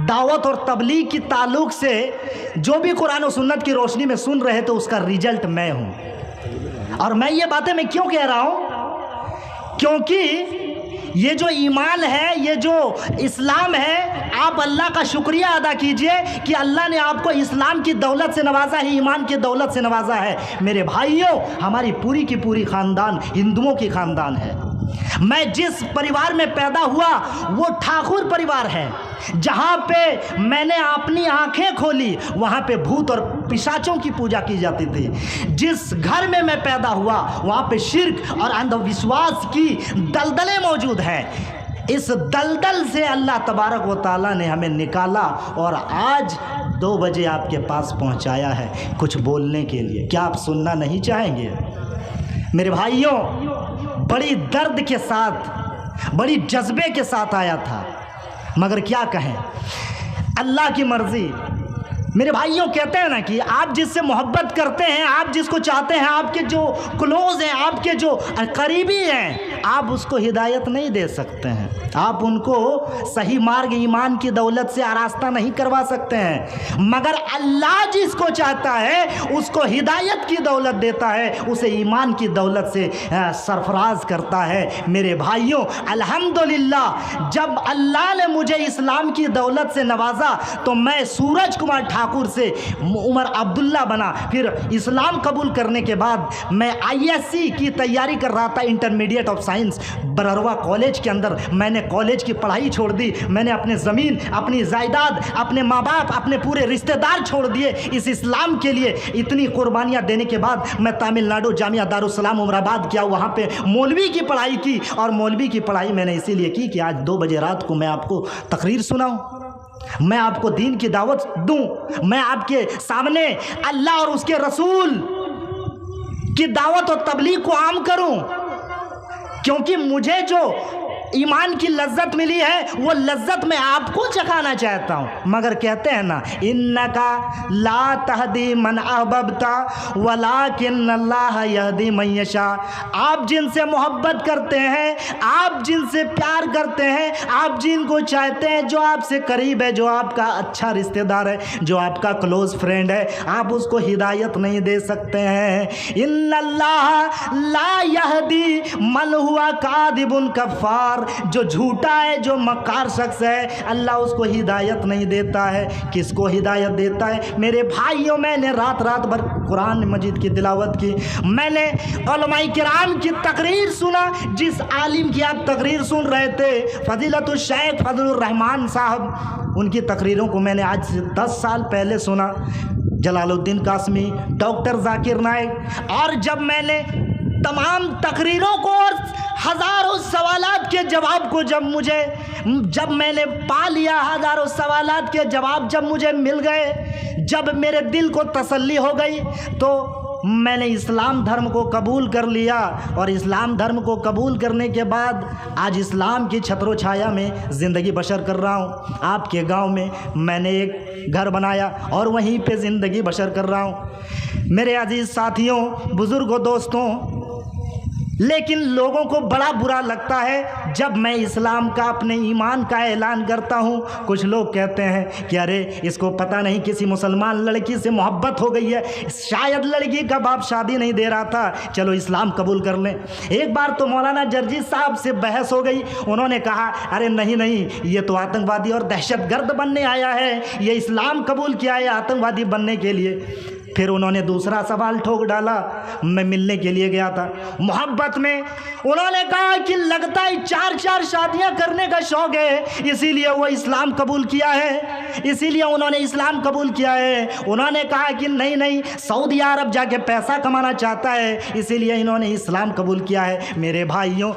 दावत और तबलीग की ताल्लुक़ से जो भी कुरान और सुन्नत की रोशनी में सुन रहे तो उसका रिजल्ट मैं हूँ। और मैं ये बातें मैं क्यों कह रहा हूँ, क्योंकि ये जो ईमान है, ये जो इस्लाम है, आप अल्लाह का शुक्रिया अदा कीजिए कि अल्लाह ने आपको इस्लाम की दौलत से नवाजा है, ईमान की दौलत से नवाजा है। मेरे भाइयों, हमारी पूरी की पूरी ख़ानदान हिंदुओं की ख़ानदान है। मैं जिस परिवार में पैदा हुआ वो ठाकुर परिवार है। जहाँ पे मैंने अपनी आंखें खोली वहाँ पे भूत और पिशाचों की पूजा की जाती थी। जिस घर में मैं पैदा हुआ वहाँ पे शिर्क और अंधविश्वास की दलदलें मौजूद हैं। इस दलदल से अल्लाह तबारक व तआला ने हमें निकाला और आज 2 बजे आपके पास पहुँचाया है कुछ बोलने के लिए। क्या आप सुनना नहीं चाहेंगे? मेरे भाइयों, बड़ी दर्द के साथ, बड़ी जज्बे के साथ आया था, मगर क्या कहें, अल्लाह की मर्ज़ी। मेरे भाइयों, कहते हैं ना कि आप जिससे मोहब्बत करते हैं, आप जिसको चाहते हैं, आपके जो क्लोज़ हैं, आपके जो करीबी हैं, आप उसको हिदायत नहीं दे सकते हैं। आप उनको सही मार्ग ईमान की दौलत से आरास्ता नहीं करवा सकते हैं, मगर अल्लाह जिसको चाहता है उसको हिदायत की दौलत देता है, उसे ईमान की दौलत से सरफराज करता है। मेरे भाइयों, अल्हम्दुलिल्लाह, जब अल्लाह ने मुझे इस्लाम की दौलत से नवाजा तो मैं सूरज कुमार ठाकुर से उमर अब्दुल्ला बना। फिर इस्लाम कबूल करने के बाद मैं ISC की तैयारी कर रहा था, इंटरमीडिएट ऑफ साइंस, बररवा कॉलेज के अंदर। मैंने कॉलेज की पढ़ाई छोड़ दी, मैंने अपनी ज़मीन, अपनी जायदाद, अपने माँ बाप, अपने पूरे रिश्तेदार छोड़ दिए इस इस्लाम के लिए। इतनी कुर्बानियाँ देने के बाद मैं तमिलनाडु जामिया दारुस्सलाम उमराबाद गया, वहाँ पे मौलवी की पढ़ाई की। और मौलवी की पढ़ाई मैंने इसीलिए की कि आज 2 बजे रात को मैं आपको तकरीर सुनाऊँ, मैं आपको दीन की दावत दूं, मैं आपके सामने अल्लाह और उसके रसूल की दावत और तबलीग को आम करूं, क्योंकि मुझे जो ईमान की लज्जत मिली है वो लज्जत मैं आपको चखाना चाहता हूँ। मगर कहते हैं ना, इन्नका ला तहदी मन अहबब्ता वलाकिन्नल्लाह यहदी मन यशा। आप जिनसे मोहब्बत करते हैं, आप जिनसे प्यार करते हैं, आप जिनको चाहते हैं, जो आपसे करीब है, जो आपका अच्छा रिश्तेदार है, जो आपका क्लोज फ्रेंड है, आप उसको हिदायत नहीं दे सकते हैं। इन्नल्लाह ला यहदी मन हुआ कादिबुन कफ़ार। जो झूठा है, जो मक्कार शख्स है, अल्लाह उसको हिदायत नहीं देता है। किसको हिदायत देता है? मेरे भाइयों, मैंने रात रात भर कुरान मजीद की तिलावत की, मैंने उलमाए किराम की तकरीर सुना। जिस आलिम की आप तकरीर सुन रहे थे, फजीलतुल शेख फजलुर रहमान साहब, उनकी तकरीरों को मैंने आज से 10 साल पहले सुना। जलालुद्दीन कासमी, डॉक्टर जाकिर नाइक। और जब मैंने तमाम तकरीरों को और हज़ारों सवालात के जवाब को जब मैंने पा लिया, हज़ारों सवालात के जवाब जब मुझे मिल गए, जब मेरे दिल को तसल्ली हो गई, तो मैंने इस्लाम धर्म को कबूल कर लिया। और इस्लाम धर्म को कबूल करने के बाद आज इस्लाम की छत्रो छाया में ज़िंदगी बसर कर रहा हूँ। आपके गांव में मैंने एक घर बनाया और वहीं पे ज़िंदगी बसर कर रहा हूँ। मेरे अजीज़ साथियों, बुज़ुर्गों, दोस्तों, लेकिन लोगों को बड़ा बुरा लगता है जब मैं इस्लाम का, अपने ईमान का ऐलान करता हूँ। कुछ लोग कहते हैं कि अरे इसको पता नहीं किसी मुसलमान लड़की से मोहब्बत हो गई है, शायद लड़की का बाप शादी नहीं दे रहा था, चलो इस्लाम कबूल कर लें। एक बार तो मौलाना जर्जी साहब से बहस हो गई। उन्होंने कहा अरे नहीं नहीं, ये तो आतंकवादी और दहशतगर्द बनने आया है, ये इस्लाम कबूल किया है आतंकवादी बनने के लिए। फिर उन्होंने दूसरा सवाल ठोक डाला। मैं मिलने के लिए गया था, मोहब्बत में उन्होंने कहा कि लगता है 4-4 शादियां करने का शौक है, इसीलिए वो इस्लाम कबूल किया है, इसीलिए उन्होंने इस्लाम कबूल किया है। उन्होंने कहा कि नहीं नहीं, सऊदी अरब जाके पैसा कमाना चाहता है, इसीलिए इन्होंने इस्लाम कबूल किया है। मेरे भाइयों,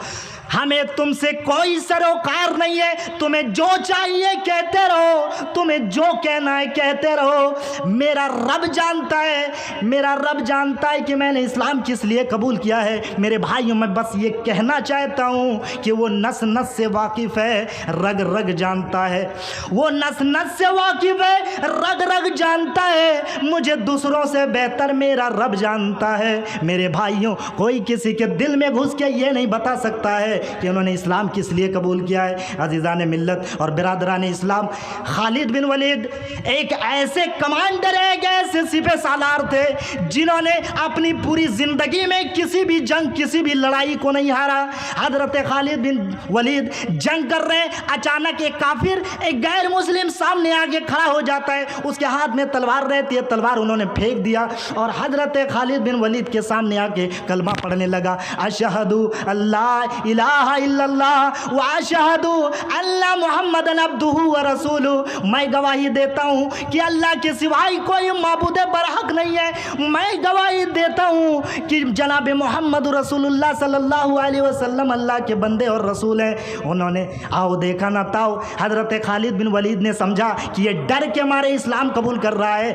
हमें तुमसे कोई सरोकार नहीं है, तुम्हें जो चाहिए कहते रहो, तुम्हें जो कहना है कहते रहो। मेरा रब जानता है, मेरा रब जानता है कि मैंने इस्लाम किस लिए कबूल किया है। मेरे भाइयों, मैं बस ये कहना चाहता हूँ कि वो नस नस से वाकिफ़ है, रग रग जानता है। वो नस नस से वाकिफ़ है, रग रग जानता है। मुझे दूसरों से बेहतर मेरा रब जानता है। मेरे भाइयों, कोई किसी के दिल में घुस के ये नहीं बता सकता है है कि उन्होंने इस्लाम किस लिए कबूल किया है। अज़ीज़ान मिल्लत और बिरादरान इस्लाम, खालिद बिन वलीद एक ऐसे कमांडर है, एक ऐसे सिपह सालार थे जिन्होंने अपनी पूरी ज़िंदगी में किसी भी जंग, किसी भी लड़ाई को नहीं हारा। हज़रत खालिद बिन वलीद जंग कर रहे हैं, अचानक एक काफिर, एक गैर मुस्लिम सामने आके खड़ा हो जाता है, उसके हाथ में तलवार रहती है, तलवार उन्होंने फेंक दिया और हज़रत खालिद बिन वलीद के सामने आके कलमा पढ़ने लगा, अशहदु अल्लाह इलाहा इल्लल्लाह व अशहदु अल्ला मुहम्मदन अब्दुहु व रसूलुहु। मैं गवाही देता हूँ कि अल्लाह के सिवाय कोई माबूद बरहक नहीं है। मैं गवाही देता हूँ कि जनाब मोहम्मद रसूलुल्लाह सल्लल्लाहु अलैहि वसल्लम अल्लाह के बंदे और रसूल हैं। उन्होंने आओ देखा ना ताओ, हज़रत खालिद बिन वलीद ने समझा कि ये डर के मारे इस्लाम कबूल कर रहा है।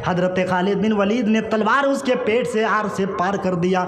हज़रत खालिद बिन वलीद ने तलवार उसके पेट से आर से पार कर दिया,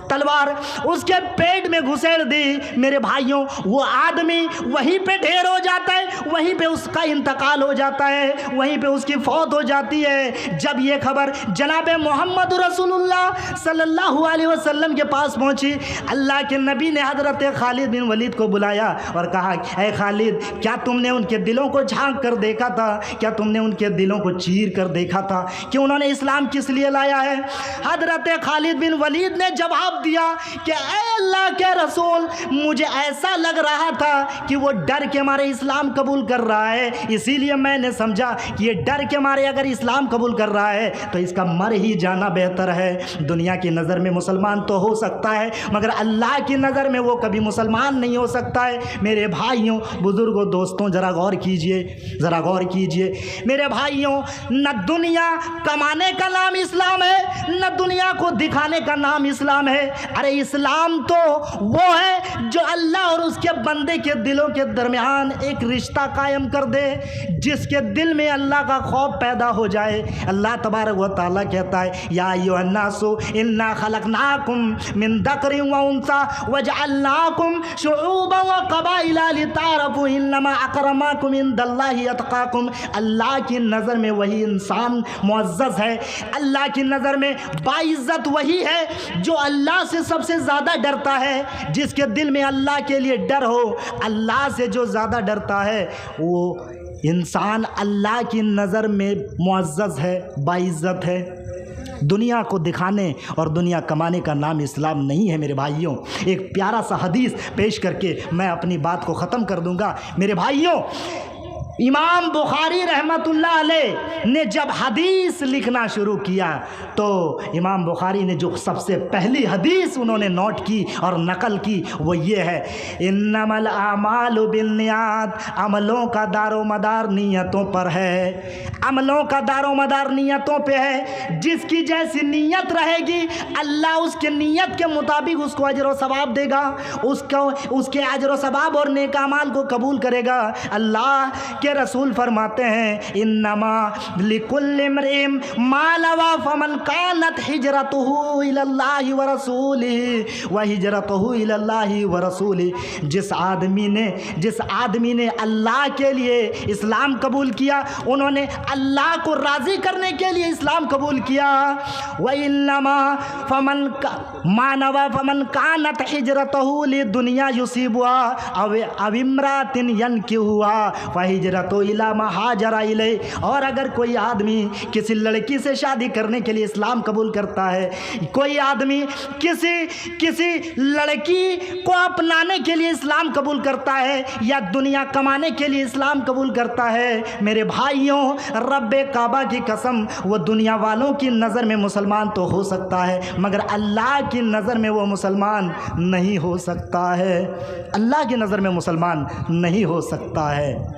तलवार उसके पेट में घुसेड़ दी। मेरे भाइयों, वो आदमी वहीं पे ढेर हो जाता है, वहीं पे उसका इंतकाल हो जाता है, वहीं पे उसकी फौत हो जाती है। जब ये खबर जनाब मोहम्मद रसूलुल्लाह सल्लल्लाहु अलैहि वसल्लम के पास पहुंची, अल्लाह के नबी ने हज़रत खालिद बिन वलीद को बुलाया और कहा, ऐ खालिद, क्या तुमने उनके दिलों को झांक कर देखा था? क्या तुमने उनके दिलों को चीर कर देखा था कि उन्होंने इस्लाम किस लिए लाया है? हज़रत खालिद बिन वलीद ने जवाब दिया कि ऐ अल्लाह के रसूल, मुझे ऐसा लग रहा था कि वो डर के मारे इस्लाम कबूल कर रहा है, इसीलिए मैंने समझा कि ये डर के मारे अगर इस्लाम कबूल कर रहा है तो इसका मर ही जाना बेहतर है। दुनिया की नज़र में मुसलमान तो हो सकता है, मगर अल्लाह की नज़र में वो कभी मुसलमान नहीं हो सकता है। मेरे भाइयों, बुज़ुर्गों, दोस्तों, ज़रा गौर कीजिए, ज़रा गौर कीजिए। मेरे भाइयों, न दुनिया कमाने का नाम इस्लाम है, न दुनिया को दिखाने का नाम इस्लाम है। अरे इस्लाम तो वो है जो अल्लाह और उसके बंदे के दिलों के दरमियान एक रिश्ता कायम कर दे, जिसके दिल में अल्लाह का खौफ पैदा हो जाए। अल्लाह तबारक व तआला कहता है, या अय्युहन्नासु इन्ना खलकनाकुम मिन दकरिन व उन्सा वजअलनाकुम शुऊबन व क़बाइला लितारफू इन्नमा अकरमाकुम इंदल्लाहि अतकाकुम। अल्लाह की नज़र में वही इंसान मुअज़्ज़ज़ है, अल्लाह की नज़र में बाइज़्ज़त वही है जो अल्लाह से सबसे ज़्यादा डरता है। जिसके दिल में अल्लाह के लिए डर हो, अल्लाह से जो ज़्यादा डरता है, वो इंसान अल्लाह की नज़र में मुअज़्ज़ज़ है, बाइज़्ज़त है। दुनिया को दिखाने और दुनिया कमाने का नाम इस्लाम नहीं है। मेरे भाइयों, एक प्यारा सा हदीस पेश करके मैं अपनी बात को ख़त्म कर दूंगा। मेरे भाइयों, इमाम बुखारी रहमतुल्लाह अलैह ने जब हदीस लिखना शुरू किया तो इमाम बुखारी ने जो सबसे पहली हदीस उन्होंने नोट की और नकल की वो ये है, इन्नमल आमालु बिन्नियात, अमलों का दारो मदार नीयतों पर है। अमलों का दारो मदार नीयतों पे है। जिसकी जैसी नीयत रहेगी, अल्लाह उसके नीयत के मुताबिक उसको अजर व सवाब देगा, उसके अजर व सवाब और नेक अमाल को कबूल करेगा। अल्लाह के रसूल फरमाते हैं, इन्नमा लिकुल्लि इम्रिइन मा नवा फमन कानत हिजरतुहु इलल्लाहि व रसूलिही व हिजरतुहु इलल्लाहि व रसूलिही। जिस आदमी ने अल्लाह के लिए इस्लाम कबूल किया, उन्होंने अल्लाह को राज़ी करने के लिए इस्लाम कबूल किया। व इन्नमा फमन मा नवा फमन कानत हिजरतुहु लिदुनिया युसीबुहा अव इम्रातिन यनकिहुहा फहिजरतुहु इला मा हाजरा इलै। और अगर कोई आदमी किसी लड़की से शादी करने के लिए इस्लाम कबूल करता है, कोई आदमी किसी लड़की को अपनाने के लिए इस्लाम कबूल करता है या दुनिया कमाने के लिए इस्लाम कबूल करता है, मेरे भाइयों, रब्बे काबा की कसम, वो दुनिया वालों की नज़र में मुसलमान तो हो सकता है, मगर अल्लाह की नज़र में वो मुसलमान नहीं हो सकता है। अल्लाह की नज़र में मुसलमान नहीं हो सकता है।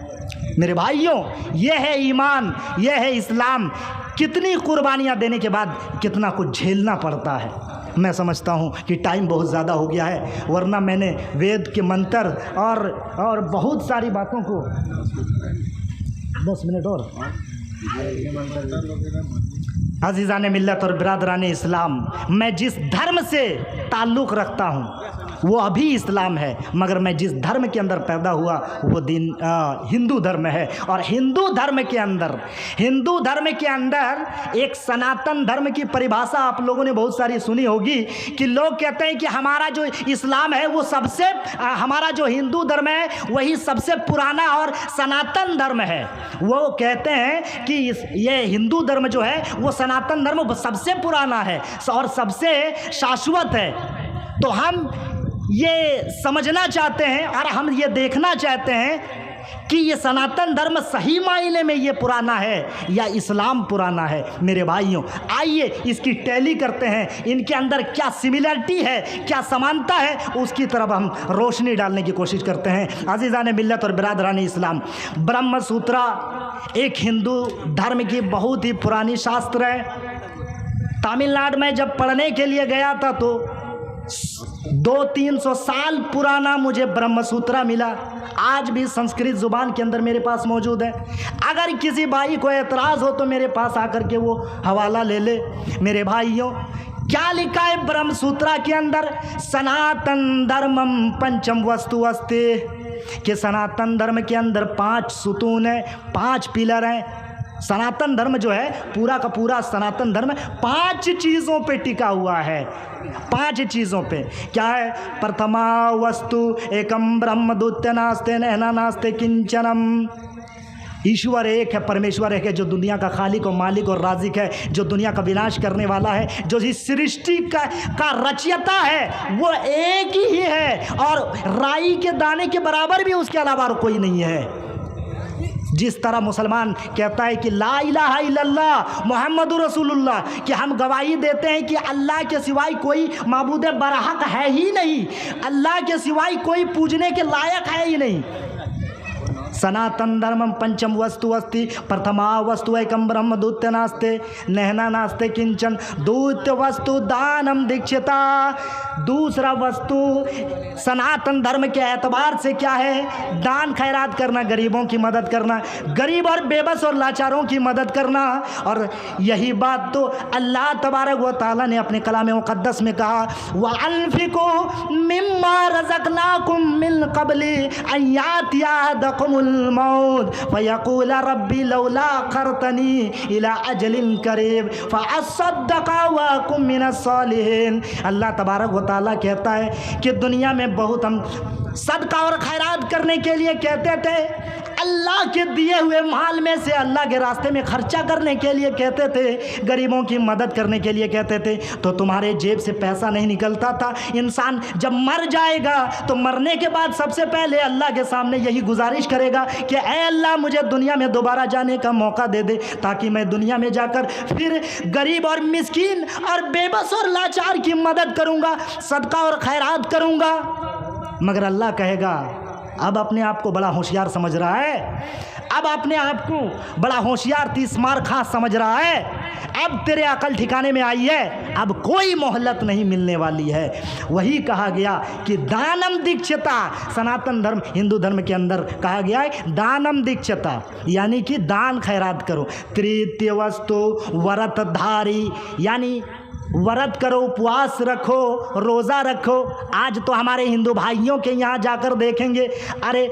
मेरे भाइयों, यह है ईमान, यह है इस्लाम। कितनी कुर्बानियाँ देने के बाद कितना कुछ झेलना पड़ता है। मैं समझता हूँ कि टाइम बहुत ज़्यादा हो गया है, वरना मैंने वेद के मंत्र और बहुत सारी बातों को 10 मिनट और। अज़ीज़ान मिल्लत और बिरादरान इस्लाम, मैं जिस धर्म से ताल्लुक़ रखता हूँ वो अभी इस्लाम है, मगर मैं जिस धर्म के अंदर पैदा हुआ वो हिंदू धर्म है। और हिंदू धर्म के अंदर एक सनातन धर्म की परिभाषा आप लोगों ने बहुत सारी सुनी होगी कि लोग कहते हैं कि हमारा जो इस्लाम है वो हमारा जो हिंदू धर्म है वही सबसे पुराना और सनातन धर्म है। वो कहते हैं कि ये हिंदू धर्म जो है वो सनातन धर्म सबसे पुराना है और सबसे शाश्वत है। तो हम ये समझना चाहते हैं और हम ये देखना चाहते हैं कि ये सनातन धर्म सही मायने में ये पुराना है या इस्लाम पुराना है। मेरे भाइयों, आइए इसकी टैली करते हैं, इनके अंदर क्या सिमिलरिटी है, क्या समानता है, उसकी तरफ हम रोशनी डालने की कोशिश करते हैं। अज़ीज़ान मिल्लत और बिरादरान इस्लाम, ब्रह्म सूत्र एक हिंदू धर्म की बहुत ही पुरानी शास्त्र है। तमिलनाडु में जब पढ़ने के लिए गया था तो 200-300 साल पुराना मुझे ब्रह्म सूत्र मिला। आज भी संस्कृत जुबान के अंदर मेरे पास मौजूद है। अगर किसी भाई को एतराज़ हो तो मेरे पास आकर के वो हवाला ले ले। मेरे भाइयों, क्या लिखा है ब्रह्म सूत्र के अंदर? सनातन धर्मम पंचम वस्तु अस्ति, कि सनातन धर्म के अंदर 5 सुतून है, 5 पिलर हैं। सनातन धर्म जो है पूरा का पूरा सनातन धर्म 5 चीज़ों पे टिका हुआ है। 5 चीज़ों पे क्या है? प्रथमा वस्तु एकम ब्रह्म द्वितीय नास्ते नैना नास्ते किंचनम। ईश्वर एक है, परमेश्वर एक है, जो दुनिया का खालिक और मालिक और राजिक है, जो दुनिया का विनाश करने वाला है, जो इस सृष्टि का रचयिता है, वो एक ही है और राई के दाने के बराबर भी उसके अलावा कोई नहीं है। जिस तरह मुसलमान कहता है कि ला इलाहा इल्लल्लाह मुहम्मदुर रसूलुल्लाह, कि हम गवाही देते हैं कि अल्लाह के सिवाय कोई माबूद बरहक है ही नहीं, अल्लाह के सिवाय कोई पूजने के लायक है ही नहीं। सनातन धर्मम पंचम वस्तु अस्ति, प्रथमा वस्तु एकम ब्रह्म द्वितीय नास्ते नैना नास्ते किंचन, द्वितीय वस्तु दानम दीक्षिता। दूसरा वस्तु सनातन धर्म के एतबार से क्या है? दान खैरात करना, गरीबों की मदद करना, गरीब और बेबस और लाचारों की मदद करना। और यही बात तो अल्लाह तबारक व तआला ने अपने कलाम मुक़द्दस में कहा, व अनफिकू मिम्मा रज़क़नाकुम मिन क़ब्लि अन यातिया अहदकुमुल मौत फयक़ूल रब्बी लौला अख़रतनी इला अजलिन करीब फ़अस्सद्दक़ व अकुम मिनस सालिहीन। अल्लाह तबारक व तआला कहता है कि दुनिया में बहुत हम सदका और खैरात करने के लिए कहते थे, अल्लाह के दिए हुए माल में से अल्लाह के रास्ते में खर्चा करने के लिए कहते थे, गरीबों की मदद करने के लिए कहते थे, तो तुम्हारे जेब से पैसा नहीं निकलता था। इंसान जब मर जाएगा तो मरने के बाद सबसे पहले अल्लाह के सामने यही गुजारिश करेगा कि ऐ अल्लाह, मुझे दुनिया में दोबारा जाने का मौका दे दे, ताकि मैं दुनिया में जाकर फिर गरीब और मिस्कीन और बेबस और लाचार की मदद करूँगा, सदका और खैरात करूँगा। मगर अल्लाह कहेगा, अब अपने आप को बड़ा होशियार समझ रहा है, अब अपने आप को बड़ा होशियार तीसमार खां समझ रहा है, अब तेरे अकल ठिकाने में आई है, अब कोई मोहलत नहीं मिलने वाली है। वही कहा गया कि दानम दीक्षिता, सनातन धर्म हिंदू धर्म के अंदर कहा गया है दानम दीक्षिता, यानी कि दान खैरात करो। तृतीय वस्तु व्रतधारी, यानी व्रत करो, उपवास रखो, रोज़ा रखो। आज तो हमारे हिंदू भाइयों के यहाँ जाकर देखेंगे, अरे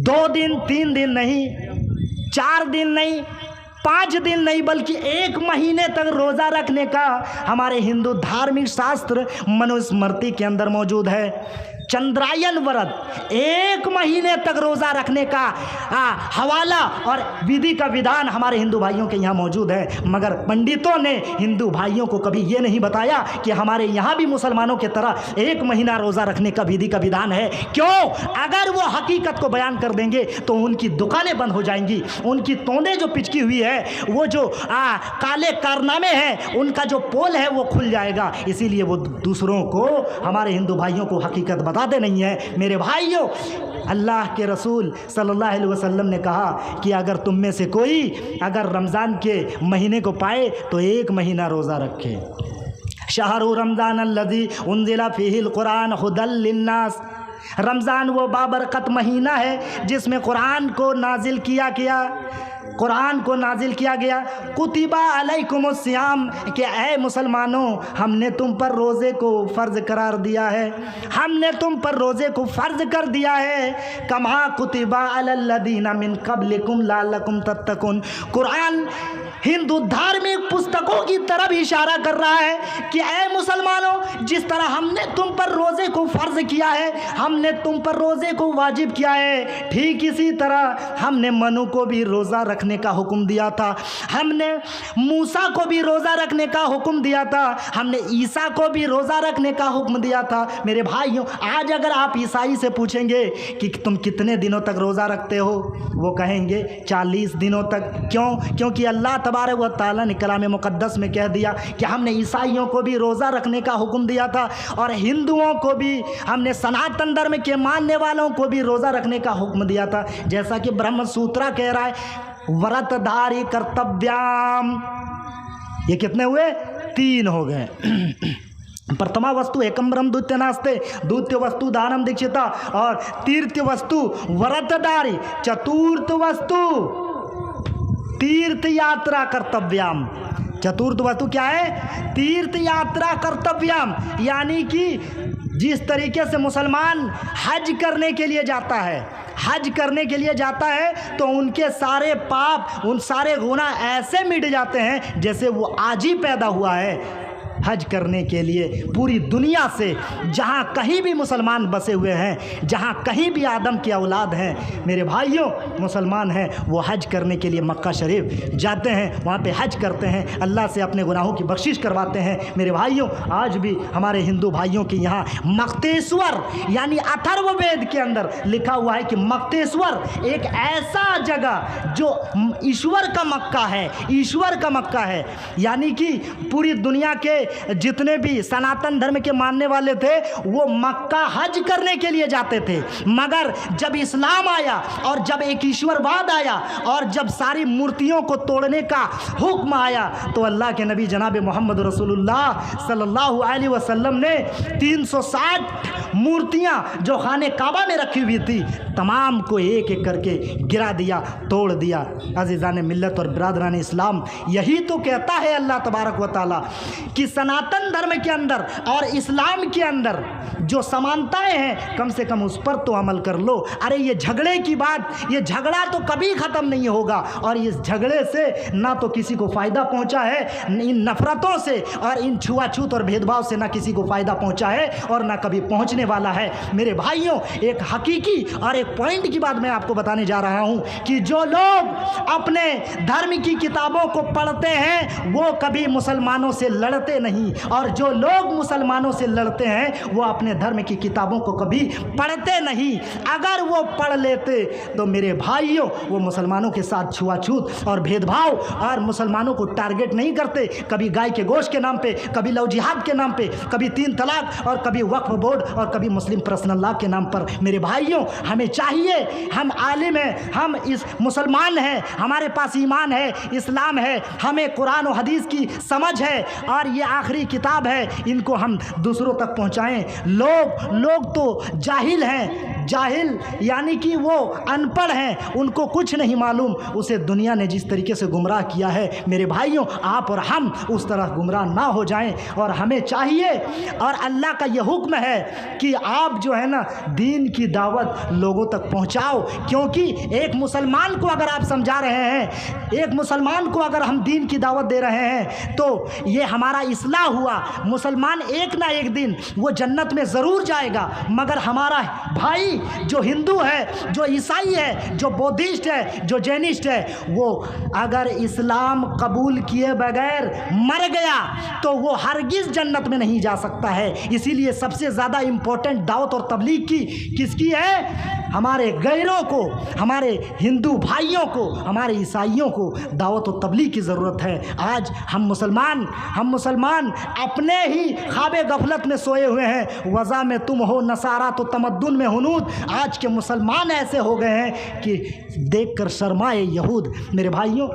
2 दिन 3 दिन नहीं, 4 दिन नहीं, 5 दिन नहीं, बल्कि 1 महीने तक रोज़ा रखने का हमारे हिंदू धार्मिक शास्त्र मनुस्मृति के अंदर मौजूद है। चंद्रायन व्रत 1 महीने तक रोज़ा रखने का हवाला और विधि का विधान हमारे हिंदू भाइयों के यहाँ मौजूद है। मगर पंडितों ने हिंदू भाइयों को कभी ये नहीं बताया कि हमारे यहाँ भी मुसलमानों की तरह 1 महीना रोज़ा रखने का विधि का विधान है। क्यों? अगर वो हकीकत को बयान कर देंगे तो उनकी दुकानें बंद हो जाएंगी, उनकी तोंदें जो पिचकी हुई है, वो जो काले कारनामे हैं, उनका जो पोल है वो खुल जाएगा। इसीलिए वो दूसरों को, हमारे हिंदू भाइयों को हकीकत बताते नहीं है। मेरे भाइयों, अल्लाह के रसूल सल्लल्लाहु अलैहि वसल्लम ने कहा कि अगर तुम में से कोई अगर रमज़ान के महीने को पाए तो 1 महीना रोज़ा रखे। शहरु रमज़ान अल्लज़ी उन्ज़िला फ़ीहिल कुरान हुदल लिन्नास, रमज़ान वो बाबरकत महीना है जिसमें कुरान को नाजिल किया गया कुरान को नाजिल किया गया, कुतिबा अलैकुमुस सियाम, कि ऐ मुसलमानों हमने तुम पर रोज़े को फ़र्ज़ करार दिया है, हमने तुम पर रोज़े को फ़र्ज़ कर दिया है, कमा कुतिबा अलल्लज़ीना मिन क़ब्लिकुम लअल्लकुम तत्तक़ून। कुरान हिंदू धार्मिक पुस्तकों की तरफ इशारा कर रहा है कि ऐ मुसलमानों, जिस तरह हमने तुम पर रोज़े को फ़र्ज़ किया है, हमने तुम पर रोज़े को वाजिब किया है, ठीक इसी तरह हमने मनु को भी रोज़ा रखने का हुक्म दिया था, हमने मूसा को भी रोज़ा रखने का हुक्म दिया था, हमने ईसा को भी रोज़ा रखने का हुक्म दिया था। मेरे भाइयों, आज अगर आप ईसाई से पूछेंगे कि तुम कितने दिनों तक रोज़ा रखते हो, वो कहेंगे 40 दिनों तक। क्यों? क्योंकि अल्लाह तबारक व तआला ने कलाम मुक़द्दस में कह दिया कि हमने ईसाइयों को भी रोज़ा रखने का हुक्म दिया था और हिंदुओं को भी, हमने सनातन धर्म के मानने वालों को भी रोज़ा रखने का हुक्म दिया था। जैसा कि ब्रह्म सूत्र कह रहा है, व्रतधारी कर्तव्याम। ये कितने हुए? 3 हो गए। प्रथमा वस्तु एकम ब्रह्म द्वितीय नास्ते, द्वितीय वस्तु दानम दीक्षिता और तीर्थ वस्तु व्रतधारी, चतुर्थ वस्तु तीर्थ यात्रा कर्तव्याम। चतुर्थ वस्तु क्या है? तीर्थ यात्रा कर्तव्याम, यानी कि जिस तरीके से मुसलमान हज करने के लिए जाता है, हज करने के लिए जाता है तो उनके सारे पाप, उन सारे गुनाह ऐसे मिट जाते हैं जैसे वो आज ही पैदा हुआ है हज करने के लिए। पूरी दुनिया से जहाँ कहीं भी मुसलमान बसे हुए हैं, जहाँ कहीं भी आदम की औलाद हैं, मेरे भाइयों मुसलमान हैं, वो हज करने के लिए मक्का शरीफ जाते हैं, वहाँ पे हज करते हैं, अल्लाह से अपने गुनाहों की बख्शिश करवाते हैं। मेरे भाइयों, आज भी हमारे हिंदू भाइयों के यहाँ मक्तेश्वर यानी अथर्ववेद के अंदर लिखा हुआ है कि मक्तेश्वर एक ऐसा जगह जो ईश्वर का मक्का है, ईश्वर का मक्का है, यानी कि पूरी दुनिया के जितने भी सनातन धर्म के मानने वाले थे वो मक्का हज करने के लिए जाते थे। मगर जब इस्लाम आया और जब एक ईश्वरवाद आया और जब सारी मूर्तियों को तोड़ने का हुक्म आया तो अल्लाह के नबी जनाब मोहम्मद रसूलुल्लाह सल्लल्लाहु अलैहि वसल्लम ने 360 मूर्तियां जो खाने काबा में रखी हुई थी तमाम को एक एक करके गिरा दिया, तोड़ दिया। अज़ीज़ान मिल्लत और बिरादरान इस्लाम, यही तो कहता है अल्लाह तबारक व तआला कि सनातन धर्म के अंदर और इस्लाम के अंदर जो समानताएं हैं कम से कम उस पर तो अमल कर लो। अरे ये झगड़े की बात, ये झगड़ा तो कभी ख़त्म नहीं होगा और इस झगड़े से ना तो किसी को फ़ायदा पहुंचा है, इन नफ़रतों से और इन छुआछूत और भेदभाव से ना किसी को फ़ायदा पहुंचा है और ना कभी पहुंचने वाला है। मेरे भाइयों, एक हकीकी और एक पॉइंट की बात मैं आपको बताने जा रहा हूं कि जो लोग अपने धर्म की किताबों को पढ़ते हैं वो कभी मुसलमानों से लड़ते नहीं, और जो लोग मुसलमानों से लड़ते हैं वो अपने धर्म की किताबों को कभी पढ़ते नहीं। अगर वो पढ़ लेते तो मेरे भाइयों वो मुसलमानों के साथ छुआछूत और भेदभाव और मुसलमानों को टारगेट नहीं करते, कभी गाय के गोश्त के नाम पे, कभी लव जिहाद के नाम पे, कभी 3 तलाक और कभी वक्फ बोर्ड और कभी मुस्लिम पर्सनल लॉ के नाम पर। मेरे भाइयों, हमें चाहिए, हम आलिम हैं, हम इस मुसलमान हैं, हमारे पास ईमान है, इस्लाम है, हमें कुरान और हदीस की समझ है और ये आखिरी किताब है, इनको हम दूसरों तक पहुंचाएं। लोग तो जाहिल हैं, जाहिल यानी कि वो अनपढ़ हैं, उनको कुछ नहीं मालूम। उसे दुनिया ने जिस तरीके से गुमराह किया है, मेरे भाइयों आप और हम उस तरह गुमराह ना हो जाएं। और हमें चाहिए, और अल्लाह का यह हुक्म है कि आप जो है ना दीन की दावत लोगों तक पहुंचाओ, क्योंकि एक मुसलमान को अगर आप समझा रहे हैं, एक मुसलमान को अगर हम दीन की दावत दे रहे हैं तो ये हमारा इस्लाह हुआ। मुसलमान एक ना एक दिन वो जन्नत में ज़रूर जाएगा, मगर हमारा भाई जो हिंदू है, जो ईसाई है, जो बौद्धिस्ट है, जो जैनिस्ट है, वो अगर इस्लाम कबूल किए बगैर मर गया तो वो हरगिज़ जन्नत में नहीं जा सकता है। इसीलिए सबसे ज़्यादा इम्पोर्टेंट दावत और तबलीग की किसकी है? हमारे गैरों को, हमारे हिंदू भाइयों को, हमारे ईसाइयों को दावत और तबलीग की ज़रूरत है। आज हम मुसलमान अपने ही ख्वाबे गफलत में सोए हुए हैं। वज़ा में तुम हो नसारा तो तमद्दुन में हुनूद। आज के मुसलमान ऐसे हो गए हैं कि देखकर शर्माए यहूद। मेरे भाइयों,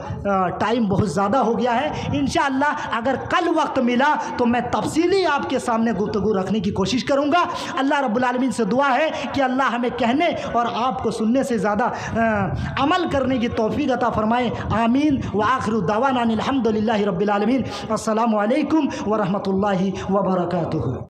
टाइम बहुत ज़्यादा हो गया है। इंशाअल्लाह अगर कल वक्त मिला तो मैं तफसीली आपके सामने गुफ्तगू रखने की कोशिश करूँगा। अल्लाह रब्बुल आलमीन से दुआ है कि अल्लाह हमें कहने और आपको सुनने से ज़्यादा अमल करने की तौफीक अता फरमाए। आमीन व आखिरु दावाना अनिल हम्दुलिल्लाहि रब्बिल आलमीन। अस्सलामु अलैकुम व रहमतुल्लाहि व बरकातुहू।